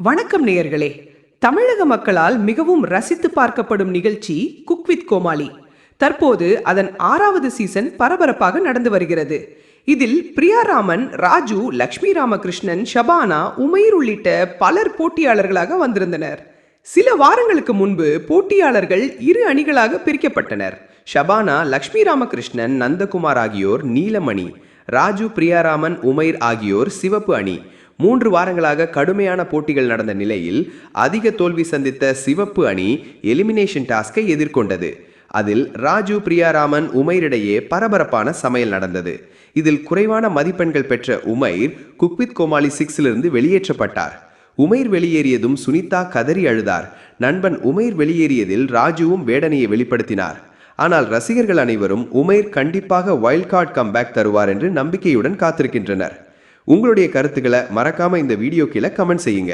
வணக்கம் நேயர்களே. தமிழக மக்களால் மிகவும் ரசித்து பார்க்கப்படும் நிகழ்ச்சி குக் வித் கோமாளி. தற்போது அதன் 6வது சீசன் பரபரப்பாக நடந்து வருகிறது. இதில் பிரியாராமன், ராஜு, லக்ஷ்மி ராமகிருஷ்ணன், ஷபானா, உமைர் உள்ளிட்ட பலர் போட்டியாளர்களாக வந்திருந்தனர். சில வாரங்களுக்கு முன்பு போட்டியாளர்கள் 2 அணிகளாக பிரிக்கப்பட்டனர். ஷபானா, லக்ஷ்மி ராமகிருஷ்ணன், நந்தகுமார் ஆகியோர் நீலம் அணி, ராஜு, பிரியாராமன், உமைர் ஆகியோர் சிவப்பு அணி. 3 வாரங்களாக கடுமையான போட்டிகள் நடந்த நிலையில் அதிக தோல்வி சந்தித்த சிவப்பு அணி எலிமினேஷன் டாஸ்கை எதிர்கொண்டது. அதில் ராஜு, பிரியாராமன், உமைரிடையே பரபரப்பான சமையல் நடந்தது. இதில் குறைவான மதிப்பெண்கள் பெற்ற உமைர் குக் வித் கோமாளி 6 வெளியேற்றப்பட்டார். உமைர் வெளியேறியதும் சுனிதா கதறி அழுதார். நண்பன் உமைர் வெளியேறியதில் ராஜுவும் வேடனையை வெளிப்படுத்தினார். ஆனால் ரசிகர்கள் அனைவரும் உமைர் கண்டிப்பாக வைல்ட் கார்டு கம்பேக் தருவார் என்று நம்பிக்கையுடன் காத்திருக்கின்றனர். உங்களுடைய கருத்துக்களை மறக்காம இந்த வீடியோ கீழே கமெண்ட் செய்யுங்க.